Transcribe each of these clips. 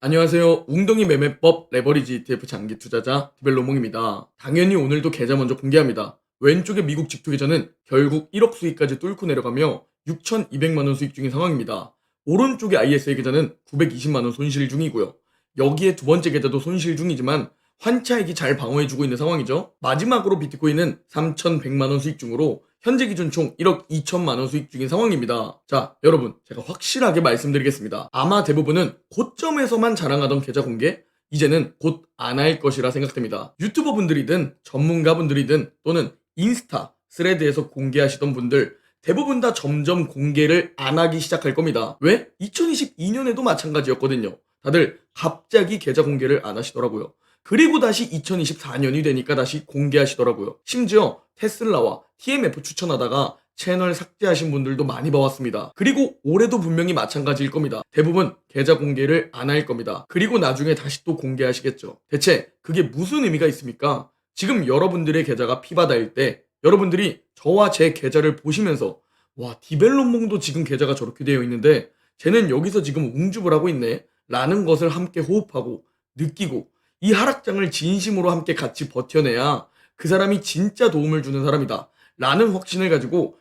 안녕하세요. 웅덩이 매매법 레버리지 ETF 장기 투자자 디벨로몽입니다. 당연히 오늘도 계좌 먼저 공개합니다. 왼쪽의 미국 직투 계좌는 결국 1억 수익까지 뚫고 내려가며 6,200만 원 수익 중인 상황입니다. 오른쪽의 ISA 계좌는 920만 원 손실 중이고요. 여기에 두 번째 계좌도 손실 중이지만 환차익이 잘 방어해주고 있는 상황이죠. 마지막으로 비트코인은 3,100만 원 수익 중으로 현재 기준 총 1억 2천만 원 수익 중인 상황입니다. 자, 여러분, 제가 확실하게 말씀드리겠습니다. 아마 대부분은 고점에서만 자랑하던 계좌 공개, 이제는 곧 안 할 것이라 생각됩니다. 유튜버 분들이든 전문가 분들이든 또는 인스타, 스레드에서 공개하시던 분들, 대부분 다 점점 공개를 안 하기 시작할 겁니다. 왜? 2022년에도 마찬가지였거든요. 다들 갑자기 계좌 공개를 안 하시더라고요. 그리고 다시 2024년이 되니까 다시 공개하시더라고요. 심지어 테슬라와 TMF 추천하다가 채널 삭제하신 분들도 많이 봐왔습니다. 그리고 올해도 분명히 마찬가지일 겁니다. 대부분 계좌 공개를 안 할 겁니다. 그리고 나중에 다시 또 공개하시겠죠. 대체 그게 무슨 의미가 있습니까? 지금 여러분들의 계좌가 피바다일 때 여러분들이 저와 제 계좌를 보시면서 와, 디벨롭몽도 지금 계좌가 저렇게 되어 있는데 쟤는 여기서 지금 웅줍을 하고 있네 라는 것을 함께 호흡하고 느끼고 이 하락장을 진심으로 함께 같이 버텨내야 그 사람이 진짜 도움을 주는 사람이다 라는 확신을 가지고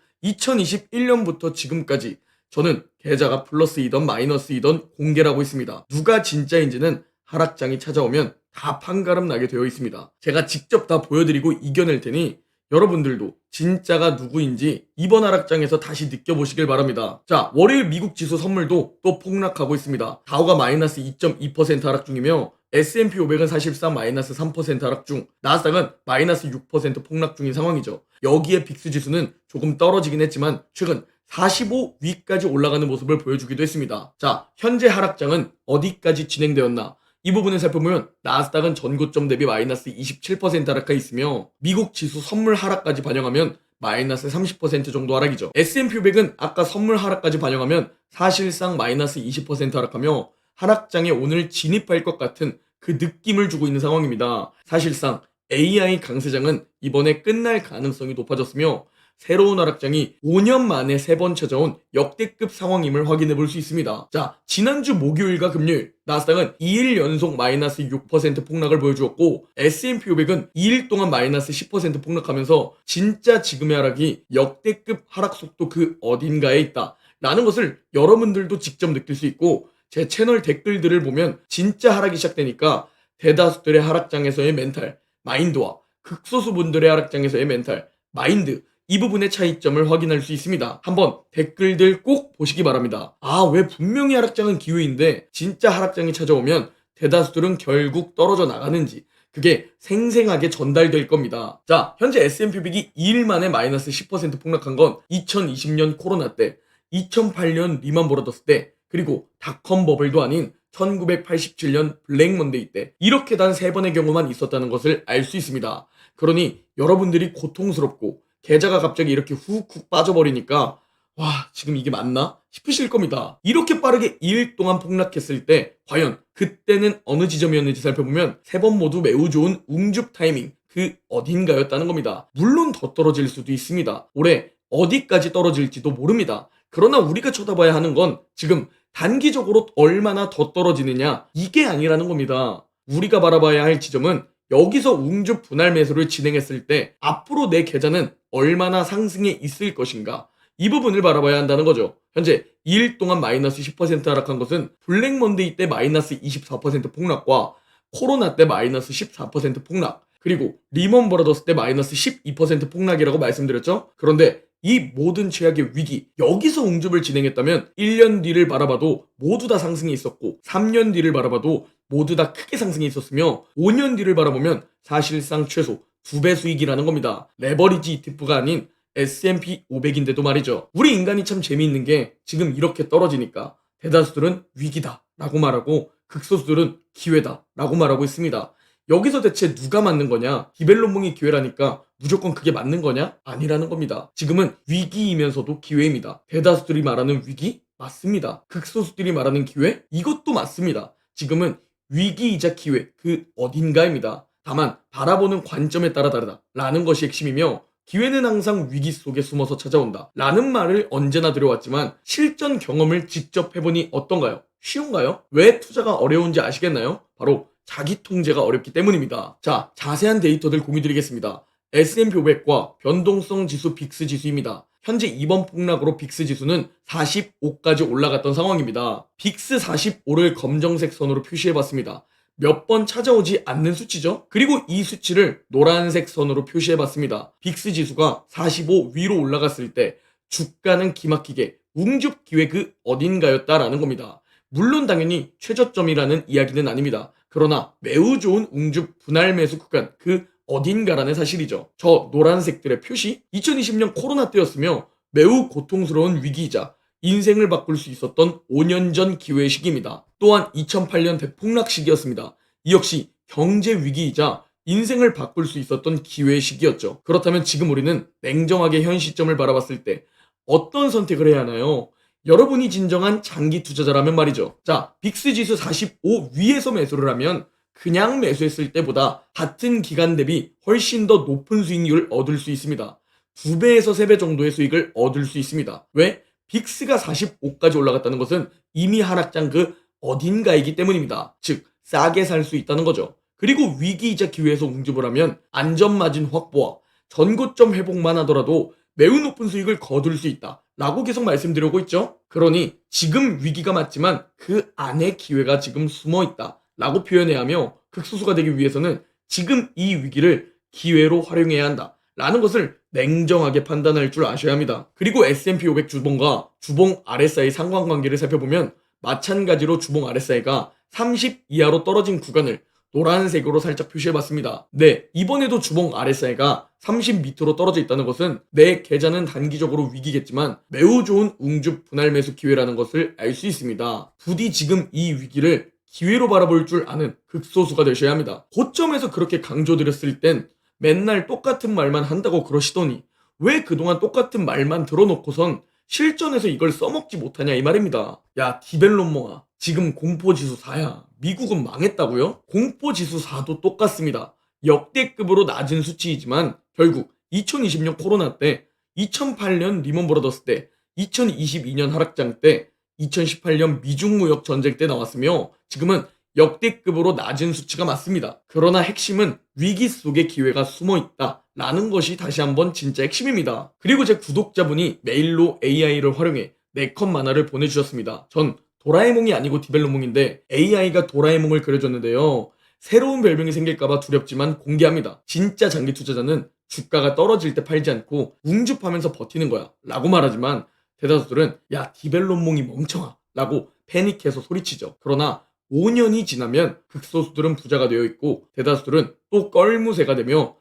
2021년부터 지금까지 저는 계좌가 플러스이던 마이너스이던 공개를 하고 있습니다. 누가 진짜인지는 하락장이 찾아오면 다 판가름 나게 되어 있습니다. 제가 직접 다 보여드리고 이겨낼 테니 여러분들도 진짜가 누구인지 이번 하락장에서 다시 느껴보시길 바랍니다. 자, 월요일 미국 지수 선물도 또 폭락하고 있습니다. 다우가 마이너스 2.2% 하락 중이며 S&P 500은 사실상 마이너스 3% 하락 중, 나스닥은 마이너스 6% 폭락 중인 상황이죠. 여기에 빅스 지수는 조금 떨어지긴 했지만 최근 45 위까지 올라가는 모습을 보여주기도 했습니다. 자, 현재 하락장은 어디까지 진행되었나? 이 부분을 살펴보면 나스닥은 전고점 대비 마이너스 27% 하락해 있으며 미국 지수 선물 하락까지 반영하면 마이너스 30% 정도 하락이죠. S&P 500은 아까 선물 하락까지 반영하면 사실상 마이너스 20% 하락하며 하락장에 오늘 진입할 것 같은 그 느낌을 주고 있는 상황입니다. 사실상 AI 강세장은 이번에 끝날 가능성이 높아졌으며 새로운 하락장이 5년 만에 3번 찾아온 역대급 상황임을 확인해 볼 수 있습니다. 자, 지난주 목요일과 금요일 나스닥은 2일 연속 마이너스 6% 폭락을 보여주었고 S&P 500은 2일 동안 마이너스 10% 폭락하면서 진짜 지금의 하락이 역대급 하락 속도 그 어딘가에 있다 라는 것을 여러분들도 직접 느낄 수 있고 제 채널 댓글들을 보면 진짜 하락이 시작되니까 대다수들의 하락장에서의 멘탈, 마인드와 극소수분들의 하락장에서의 멘탈, 마인드, 이 부분의 차이점을 확인할 수 있습니다. 한번 댓글들 꼭 보시기 바랍니다. 아, 왜 분명히 하락장은 기회인데 진짜 하락장이 찾아오면 대다수들은 결국 떨어져 나가는지 그게 생생하게 전달될 겁니다. 자, 현재 S&P 500이 2일 만에 마이너스 10% 폭락한 건 2020년 코로나 때, 2008년 리만 브라더스 때, 그리고 닷컴 버블도 아닌 1987년 블랙 먼데이 때 이렇게 단 3번의 경우만 있었다는 것을 알 수 있습니다. 그러니 여러분들이 고통스럽고 계좌가 갑자기 이렇게 훅훅 빠져버리니까 와, 지금 이게 맞나? 싶으실 겁니다. 이렇게 빠르게 2일 동안 폭락했을 때 과연 그때는 어느 지점이었는지 살펴보면 3번 모두 매우 좋은 웅줍 타이밍 그 어딘가였다는 겁니다. 물론 더 떨어질 수도 있습니다. 올해 어디까지 떨어질지도 모릅니다. 그러나 우리가 쳐다봐야 하는 건 지금 단기적으로 얼마나 더 떨어지느냐 이게 아니라는 겁니다. 우리가 바라봐야 할 지점은 여기서 웅줍 분할 매수를 진행했을 때 앞으로 내 계좌는 얼마나 상승해 있을 것인가 이 부분을 바라봐야 한다는 거죠. 현재 2일 동안 마이너스 10% 하락한 것은 블랙 먼데이 때 마이너스 24% 폭락과 코로나 때 마이너스 14% 폭락 그리고 리먼 브라더스 때 마이너스 12% 폭락이라고 말씀드렸죠. 그런데 이 모든 최악의 위기 여기서 웅줍을 진행했다면 1년 뒤를 바라봐도 모두 다 상승이 있었고 3년 뒤를 바라봐도 모두 다 크게 상승이 있었으며 5년 뒤를 바라보면 사실상 최소 2배 수익이라는 겁니다. 레버리지 ETF가 아닌 S&P 500인데도 말이죠. 우리 인간이 참 재미있는 게 지금 이렇게 떨어지니까 대다수들은 위기다 라고 말하고 극소수들은 기회다 라고 말하고 있습니다. 여기서 대체 누가 맞는 거냐? 디벨롭몽이 기회라니까 무조건 그게 맞는 거냐? 아니라는 겁니다. 지금은 위기이면서도 기회입니다. 대다수들이 말하는 위기? 맞습니다. 극소수들이 말하는 기회? 이것도 맞습니다. 지금은 위기이자 기회, 그 어딘가입니다. 다만 바라보는 관점에 따라 다르다 라는 것이 핵심이며 기회는 항상 위기 속에 숨어서 찾아온다 라는 말을 언제나 들어왔지만 실전 경험을 직접 해보니 어떤가요? 쉬운가요? 왜 투자가 어려운지 아시겠나요? 바로 자기 통제가 어렵기 때문입니다. 자, 자세한 데이터들 공유드리겠습니다. S&P 500과 변동성 지수 빅스 지수입니다. 현재 이번 폭락으로 빅스 지수는 45까지 올라갔던 상황입니다. 빅스 45를 검정색 선으로 표시해봤습니다. 몇 번 찾아오지 않는 수치죠? 그리고 이 수치를 노란색 선으로 표시해봤습니다. 빅스 지수가 45 위로 올라갔을 때 주가는 기막히게 웅줍 기회 그 어딘가였다라는 겁니다. 물론 당연히 최저점이라는 이야기는 아닙니다. 그러나 매우 좋은 웅줍 분할 매수 구간 그 어딘가라는 사실이죠. 저 노란색들의 표시 2020년 코로나 때였으며 매우 고통스러운 위기이자 인생을 바꿀 수 있었던 5년 전 기회의 시기입니다. 또한 2008년 대폭락 시기였습니다. 이 역시 경제 위기이자 인생을 바꿀 수 있었던 기회의 시기였죠. 그렇다면 지금 우리는 냉정하게 현 시점을 바라봤을 때 어떤 선택을 해야 하나요? 여러분이 진정한 장기 투자자라면 말이죠. 자, 빅스 지수 45 위에서 매수를 하면 그냥 매수했을 때보다 같은 기간 대비 훨씬 더 높은 수익률을 얻을 수 있습니다. 2배에서 3배 정도의 수익을 얻을 수 있습니다. 왜? 빅스가 45까지 올라갔다는 것은 이미 하락장 그 어딘가이기 때문입니다. 즉, 싸게 살 수 있다는 거죠. 그리고 위기이자 기회에서 웅집을 하면 안전마진 확보와 전고점 회복만 하더라도 매우 높은 수익을 거둘 수 있다 라고 계속 말씀드리고 있죠. 그러니 지금 위기가 맞지만 그 안에 기회가 지금 숨어 있다 라고 표현해야 하며 극소수가 되기 위해서는 지금 이 위기를 기회로 활용해야 한다 라는 것을 냉정하게 판단할 줄 아셔야 합니다. 그리고 S&P 500 주봉과 주봉 RSI 상관관계를 살펴보면 마찬가지로 주봉 RSI가 30 이하로 떨어진 구간을 노란색으로 살짝 표시해봤습니다. 네, 이번에도 주봉 RSI가 30 밑으로 떨어져 있다는 것은 내 계좌는 단기적으로 위기겠지만 매우 좋은 웅줍 분할 매수 기회라는 것을 알 수 있습니다. 부디 지금 이 위기를 기회로 바라볼 줄 아는 극소수가 되셔야 합니다. 고점에서 그렇게 강조드렸을 땐 맨날 똑같은 말만 한다고 그러시더니 왜 그동안 똑같은 말만 들어놓고선 실전에서 이걸 써먹지 못하냐 이 말입니다. 야, 디벨롭머가 지금 공포지수 4야. 미국은 망했다고요? 공포지수 4도 똑같습니다. 역대급으로 낮은 수치이지만 결국 2020년 코로나 때, 2008년 리먼 브러더스 때, 2022년 하락장 때, 2018년 미중 무역 전쟁 때 나왔으며 지금은 역대급으로 낮은 수치가 맞습니다. 그러나 핵심은 위기 속에 기회가 숨어 있다 라는 것이 다시 한번 진짜 핵심입니다. 그리고 제 구독자분이 메일로 AI를 활용해 4컷 만화를 보내주셨습니다. 전 도라에몽이 아니고 디벨로몽인데 AI가 도라에몽을 그려줬는데요. 새로운 별명이 생길까봐 두렵지만 공개합니다. 진짜 장기 투자자는 주가가 떨어질 때 팔지 않고 웅줍하면서 버티는 거야 라고 말하지만 대다수들은 야, 디벨로몽이 멍청아 라고 패닉해서 소리치죠. 그러나 5년이 지나면 극소수들은 부자가 되어 있고 대다수들은 또 껄무새가 되며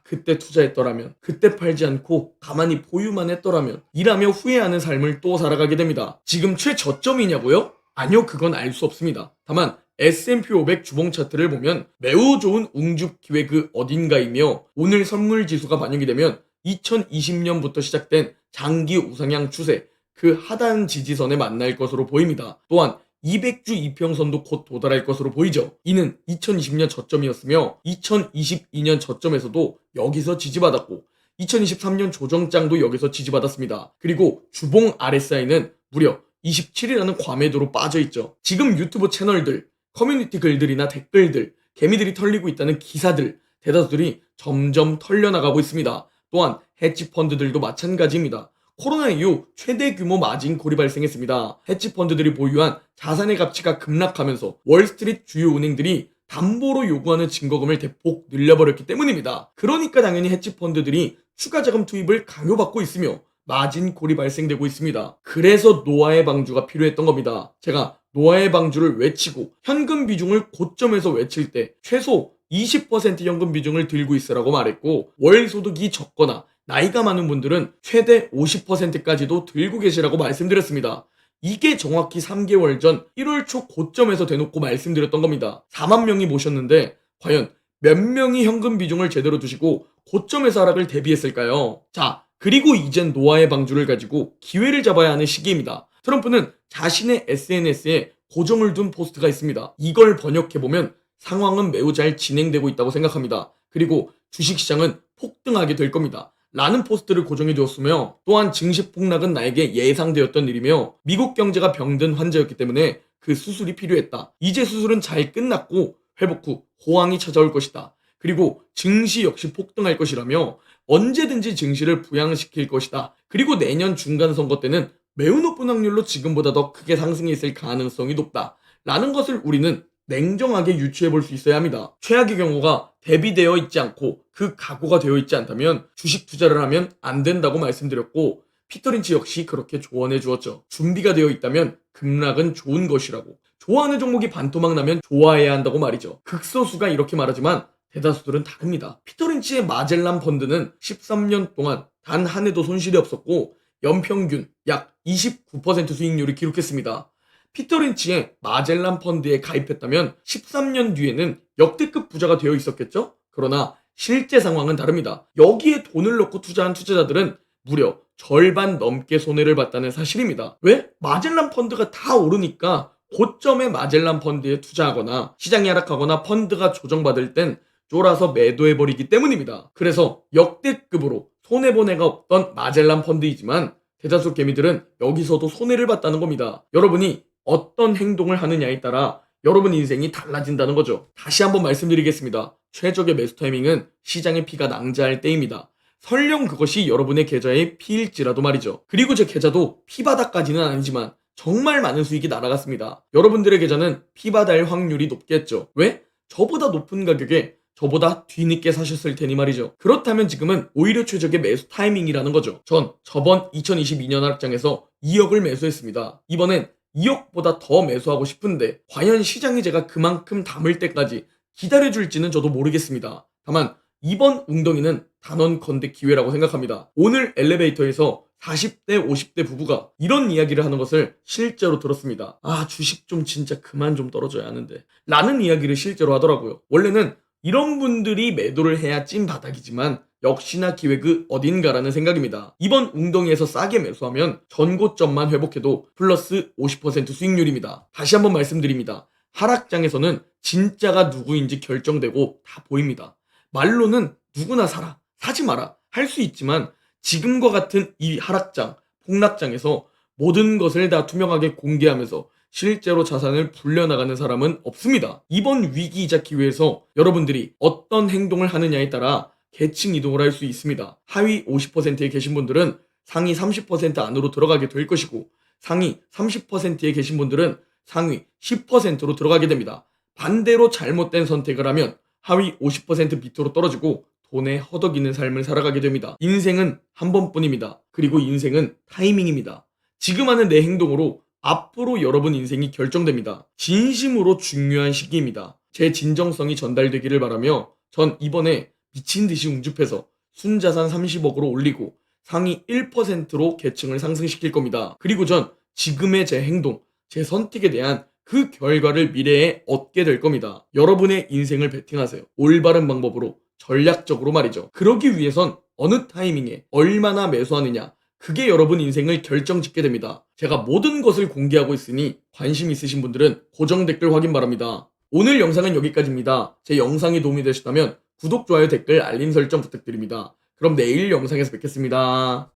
그때 투자했더라면, 그때 팔지 않고 가만히 보유만 했더라면 이라며 후회하는 삶을 또 살아가게 됩니다. 지금 최저점이냐고요? 아니요, 그건 알 수 없습니다. 다만 S&P 500 주봉 차트를 보면 매우 좋은 웅줍 기회 그 어딘가이며 오늘 선물 지수가 반영이 되면 2020년부터 시작된 장기 우상향 추세 그 하단 지지선에 만날 것으로 보입니다. 또한 200주 이평선도 곧 도달할 것으로 보이죠. 이는 2020년 저점이었으며 2022년 저점에서도 여기서 지지받았고 2023년 조정장도 여기서 지지받았습니다. 그리고 주봉 RSI는 무려 27이라는 과매도로 빠져있죠. 지금 유튜브 채널들, 커뮤니티 글들이나 댓글들, 개미들이 털리고 있다는 기사들, 대다수들이 점점 털려나가고 있습니다. 또한 해치펀드들도 마찬가지입니다. 코로나 이후 최대 규모 마진 콜이 발생했습니다. 해치펀드들이 보유한 자산의 가치가 급락하면서 월스트리트 주요 은행들이 담보로 요구하는 증거금을 대폭 늘려버렸기 때문입니다. 그러니까 당연히 해치펀드들이 추가 자금 투입을 강요받고 있으며 마진 콜이 발생되고 있습니다. 그래서 노아의 방주가 필요했던 겁니다. 제가 노아의 방주를 외치고 현금 비중을 고점에서 외칠 때 최소 20% 현금 비중을 들고 있으라고 말했고 월 소득이 적거나 나이가 많은 분들은 최대 50%까지도 들고 계시라고 말씀드렸습니다. 이게 정확히 3개월 전 1월 초 고점에서 대놓고 말씀드렸던 겁니다. 4만 명이 모셨는데 과연 몇 명이 현금 비중을 제대로 두시고 고점에서 하락을 대비했을까요? 자, 그리고 이젠 노아의 방주를 가지고 기회를 잡아야 하는 시기입니다. 트럼프는 자신의 SNS에 고정을 둔 포스트가 있습니다. 이걸 번역해보면 상황은 매우 잘 진행되고 있다고 생각합니다. 그리고 주식시장은 폭등하게 될 겁니다. 라는 포스트를 고정해 두었으며 또한 증시 폭락은 나에게 예상되었던 일이며 미국 경제가 병든 환자였기 때문에 그 수술이 필요했다. 이제 수술은 잘 끝났고 회복 후 호황이 찾아올 것이다. 그리고 증시 역시 폭등할 것이라며 언제든지 증시를 부양시킬 것이다. 그리고 내년 중간선거 때는 매우 높은 확률로 지금보다 더 크게 상승해 있을 가능성이 높다. 라는 것을 우리는 냉정하게 유추해 볼 수 있어야 합니다. 최악의 경우가 대비되어 있지 않고 그 각오가 되어 있지 않다면 주식 투자를 하면 안 된다고 말씀드렸고, 피터 린치 역시 그렇게 조언해 주었죠. 준비가 되어 있다면 급락은 좋은 것이라고. 좋아하는 종목이 반토막 나면 좋아해야 한다고 말이죠. 극소수가 이렇게 말하지만 대다수들은 다릅니다. 피터 린치의 마젤란 펀드는 13년 동안 단 한 해도 손실이 없었고 연평균 약 29% 수익률을 기록했습니다. 피터 린치의 마젤란 펀드에 가입했다면 13년 뒤에는 역대급 부자가 되어 있었겠죠? 그러나 실제 상황은 다릅니다. 여기에 돈을 넣고 투자한 투자자들은 무려 절반 넘게 손해를 봤다는 사실입니다. 왜? 마젤란 펀드가 다 오르니까 고점에 마젤란 펀드에 투자하거나 시장이 하락하거나 펀드가 조정받을 땐 쫄아서 매도해버리기 때문입니다. 그래서 역대급으로 손해본 애가 없던 마젤란 펀드이지만 대다수 개미들은 여기서도 손해를 봤다는 겁니다. 여러분이 어떤 행동을 하느냐에 따라 여러분 인생이 달라진다는 거죠. 다시 한번 말씀드리겠습니다. 최적의 매수 타이밍은 시장의 피가 낭자할 때입니다. 설령 그것이 여러분의 계좌의 피일지라도 말이죠. 그리고 제 계좌도 피바닥까지는 아니지만 정말 많은 수익이 날아갔습니다. 여러분들의 계좌는 피바다일 확률이 높겠죠. 왜? 저보다 높은 가격에 저보다 뒤늦게 사셨을 테니 말이죠. 그렇다면 지금은 오히려 최적의 매수 타이밍이라는 거죠. 전 저번 2022년 하락장에서 2억을 매수했습니다. 이번엔 2억보다 더 매수하고 싶은데 과연 시장이 제가 그만큼 담을 때까지 기다려줄지는 저도 모르겠습니다. 다만 이번 웅덩이는 단언컨대 기회라고 생각합니다. 오늘 엘리베이터에서 40대 50대 부부가 이런 이야기를 하는 것을 실제로 들었습니다. 아, 주식 좀 진짜 그만 좀 떨어져야 하는데 라는 이야기를 실제로 하더라고요. 원래는 이런 분들이 매도를 해야 찐 바닥이지만 역시나 기획의 어딘가라는 생각입니다. 이번 웅덩이에서 싸게 매수하면 전고점만 회복해도 플러스 50% 수익률입니다. 다시 한번 말씀드립니다. 하락장에서는 진짜가 누구인지 결정되고 다 보입니다. 말로는 누구나 사라, 사지 마라 할 수 있지만 지금과 같은 이 하락장, 폭락장에서 모든 것을 다 투명하게 공개하면서 실제로 자산을 불려나가는 사람은 없습니다. 이번 위기이자 기회에서 여러분들이 어떤 행동을 하느냐에 따라 계층 이동을 할 수 있습니다. 하위 50%에 계신 분들은 상위 30% 안으로 들어가게 될 것이고 상위 30%에 계신 분들은 상위 10%로 들어가게 됩니다. 반대로 잘못된 선택을 하면 하위 50% 밑으로 떨어지고 돈에 허덕이는 삶을 살아가게 됩니다. 인생은 한 번뿐입니다. 그리고 인생은 타이밍입니다. 지금 하는 내 행동으로 앞으로 여러분 인생이 결정됩니다. 진심으로 중요한 시기입니다. 제 진정성이 전달되기를 바라며 전 이번에 미친듯이 웅줍해서 순자산 30억으로 올리고 상위 1%로 계층을 상승시킬 겁니다. 그리고 전 지금의 제 행동, 제 선택에 대한 그 결과를 미래에 얻게 될 겁니다. 여러분의 인생을 베팅하세요. 올바른 방법으로, 전략적으로 말이죠. 그러기 위해선 어느 타이밍에 얼마나 매수하느냐, 그게 여러분 인생을 결정짓게 됩니다. 제가 모든 것을 공개하고 있으니 관심 있으신 분들은 고정 댓글 확인 바랍니다. 오늘 영상은 여기까지입니다. 제 영상이 도움이 되셨다면 구독, 좋아요, 댓글, 알림 설정 부탁드립니다. 그럼 내일 영상에서 뵙겠습니다.